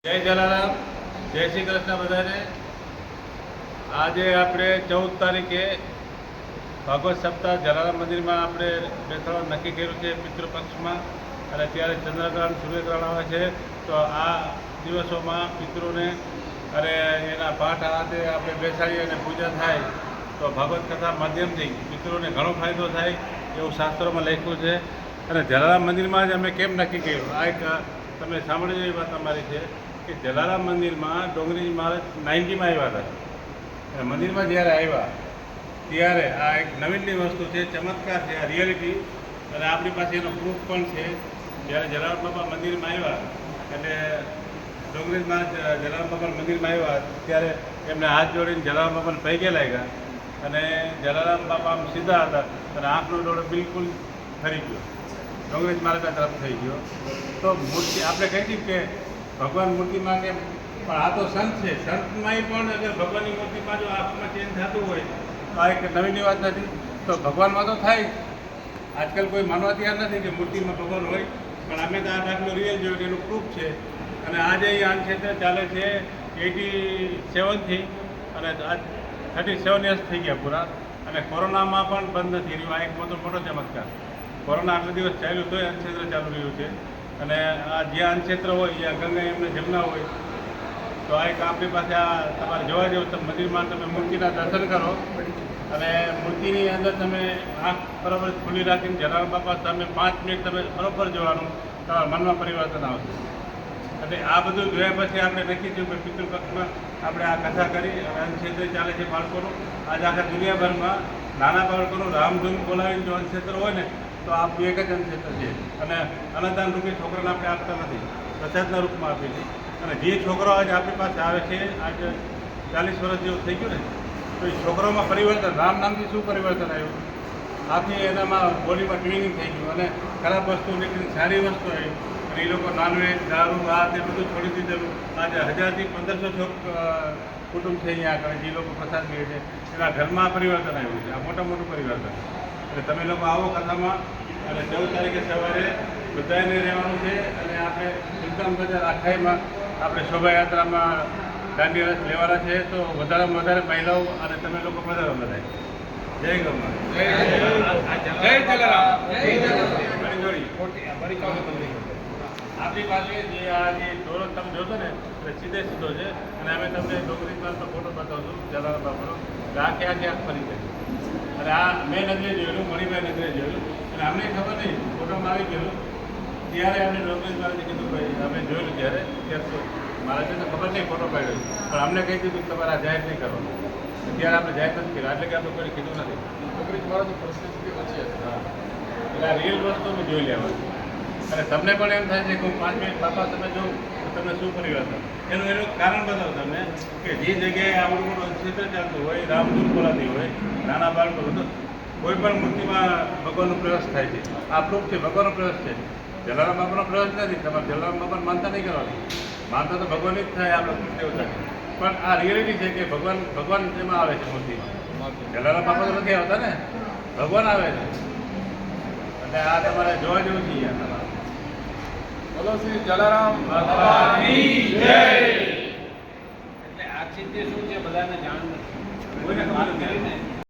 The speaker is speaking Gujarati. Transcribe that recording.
જય જલારામ, જય શ્રી કૃષ્ણ બધાને. આજે આપણે 14 તારીખે ભાગવત સપ્તાહ જલારામ મંદિરમાં આપણે બેસવાનું નક્કી કર્યું છે પિતૃપક્ષમાં. અને ત્યારે ચંદ્રગ્રહણ સૂર્યગ્રહણ આવે છે. તો આ દિવસોમાં પિતૃને અને એના પાઠ હાથે આપણે બેસાડીએ અને પૂજા થાય તો ભાગવત કથા માધ્યમથી પિતૃને ઘણો ફાયદો થાય એવું શાસ્ત્રોમાં લખ્યું છે. અને જલારામ મંદિરમાં જ અમે કેમ નક્કી કર્યું, આ એક તમે સાંભળી એવી વાત અમારી છે કે જલારામ મંદિરમાં ડોંગરીજી મહારાજ 90માં આવ્યા હતા. મંદિરમાં જ્યારે આવ્યા ત્યારે આ એક નવીનની વસ્તુ છે, ચમત્કાર છે, આ રિયાલિટી. અને આપણી પાસે એનો પ્રૂફ પણ છે. જ્યારે જલારામ બાપા મંદિરમાં આવ્યા એટલે ડોંગરીજી મહારાજ જલારામ બાપા મંદિરમાં આવ્યા ત્યારે એમને હાથ જોડીને જલારામ બાપાને પૈગે લાગ્યા. અને જલારામ બાપા આમ સીધા હતા અને આંખનો ડોળો બિલકુલ ફરી ગયો, ડોંગરીજી મહારાજ તરફ થઈ ગયો. તો મૂર્તિ આપણે કહી દીધી કે ભગવાન મૂર્તિમાં કે પણ આ તો સંત છે, સંતમાંય પણ અગર ભગવાનની મૂર્તિમાં જો આંખમાં ચેન્જ થતું હોય તો આ એક નવીનની વાત નથી. તો ભગવાનમાં તો થાય. આજકાલ કોઈ માનવા તૈયાર નથી કે મૂર્તિમાં ભગવાન હોય, પણ અમે તો આ દાખલો રિયલ જોયું એનું પ્રૂફ છે. અને આજે એ આ ક્ષેત્ર ચાલે છે 87થી અને આજ 37 યર્સ થઈ ગયા પૂરા. અને કોરોનામાં પણ બંધ નથી રહ્યું. આ એક મોટો ચમત્કાર. કોરોના આટલા દિવસ ચાલ્યું તોય અન્નક્ષેત્ર ચાલુ રહ્યું છે. અને આ જ્યાં અન્નક્ષેત્ર હોય ત્યાં ગંગા એમને જમના હોય. તો આ એક આપણી પાસે આ તમારે જોવા જેવું, તમે મંદિરમાં તમે મૂર્તિના દર્શન કરો અને મૂર્તિની અંદર તમે આંખ બરાબર ખુલ્લી રાખીને જલારામ બાપા તમે 5 મિનિટ તમે બરાબર જોવાનું, તમારા મનમાં પરિવર્તન આવશે. અને આ બધું જોયા પછી આપણે નક્કી થયું કે પિતૃપક્ષમાં આપણે આ કથા કરી અને અન્નક્ષેત્ર ચાલે છે બાળકોનું. આજે આખા દુનિયાભરમાં નાના બાળકોનું રામધૂન બોલાવીને જો અન્નક્ષેત્ર હોય ને તો આ એક જ અન્નક્ષેત્ર છે. અને અન્નદાન રૂપી છોકરાને આપણે આપતા નથી, પ્રસાદના રૂપમાં આપીએ છીએ. અને જે છોકરો આજે આપણી પાસે આવે છે, આજે 40 વર્ષ જેવું થઈ ગયું ને, તો એ છોકરાઓમાં પરિવર્તન, રામ નામથી શું પરિવર્તન આવ્યું, આખી એનામાં બોડીમાં ટ્યુનિંગ થઈ ગયું. અને ખરાબ વસ્તુ નીકળીને સારી વસ્તુ આવી. અને એ લોકો નોનવેજ, દારૂ, આ તે બધું છોડી દીધેલું. આજે 1000થી 1500 કુટુંબ છે અહીંયા આગળ જે લોકો પ્રસાદ લે છે, એના ઘરમાં પરિવર્તન આવ્યું છે. આ મોટું પરિવર્તન. એટલે તમે લોકો આવો કથામાં. અને 14 તારીખે સવારે બધાને રહેવાનું છે. અને આપણે સુલતાન બજાર આખાઈમાં આપણે શોભાયાત્રામાં દાંડી રસ લેવાના છે. તો વધારેમાં વધારે મહિલાઓ અને તમે લોકો વધારે બધા. જય ગૌમાં, જય જલારામ. આપણી પાસે જે આ જે દોરો તમે જોશો ને એટલે સીધો છે. અને અમે તમને ડોંગરીમાં ફોટો બતાવશું જલારામ બાપાનો. આખે આંખ ફરી જાય. અને આ મેં નજરે જોયેલું, મણિભાઈ નજરે જોયેલું. અને અમને ખબર નહીં, ફોટોમાં આવી ગયેલું ત્યારે અમને ડોંગરી મહારાજે કીધું ભાઈ અમે જોયેલું ત્યારે મહારાજને તો ખબર નહીં ફોટો પાડ્યો, પણ અમને કહી દીધું કે તમારે આ જાહેર નહીં કરવાનું. ત્યારે આપણે જાહેર નથી કર્યું, એટલે કે આપણે કોઈ કીધું નથી. ડોંગરી મહારાજની પરિસ્થિતિ ઓછી હતી. હા, એટલે આ રિયલ વસ્તુ અમે જોઈ લેવાનું. અને તમને પણ એમ થાય છે કે હું 5 મિનિટ બાપા તમે જોઉં તો તમને શું પરિવર્તન. એનું કારણ બતાવું તમને કે જે જગ્યાએ આવડું મોટું અન્નક્ષેત્ર ચાલતું હોય, રામધૂન બોલાતી હોય, નાના બાળકો તો કોઈ પણ મૂર્તિમાં ભગવાનનો પ્રવેશ થાય છે. આ પ્રૂફ છે, ભગવાનનો પ્રવેશ છે. જલારામ બાપાનો પ્રવેશ નથી. તમારે જલારામ બાપાને માનતા નહીં કરવાની. માનતા તો ભગવાન જ થાય, આપણે દેવતા. પણ આ રિયાલિટી છે કે ભગવાન જેમાં આવે છે મૂર્તિમાં. જલારામ બાપા તો નથી આવતા ને, ભગવાન આવે છે. એટલે આ તમારે જોવા જેવું છે યાર. તમારે બોલો શ્રી જલારામ બાપાની જય. એટલે આ સિદ્ધિ શું છે બધાને જાણ નથી, કોઈને ખબર નથી.